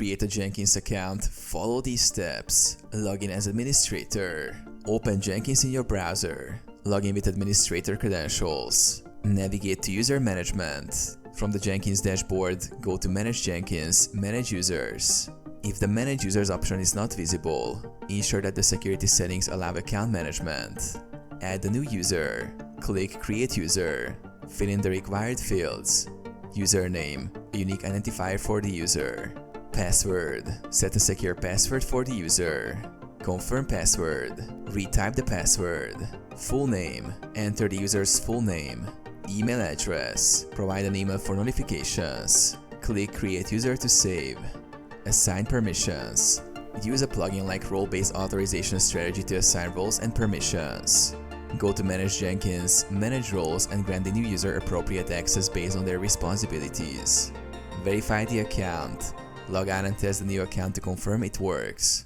create a Jenkins account, follow these steps. Log in as administrator. Open Jenkins in your browser. Log in with administrator credentials. Navigate to user management. From the Jenkins dashboard, go to Manage Jenkins, Manage Users. If the Manage Users option is not visible, ensure that the security settings allow account management. Add a new user. Click Create User. Fill in the required fields. Username, a unique identifier for the user. Password, set a secure password for the user. Confirm password, retype the password. Full name, enter the user's full name. Email address, provide an email for notifications. Click Create User to save. Assign permissions. Use a plugin like Role-Based Authorization Strategy to assign roles and permissions. Go to Manage Jenkins, manage roles, and grant the new user appropriate access based on their responsibilities. Verify the account. Log out and test the new account to confirm it works.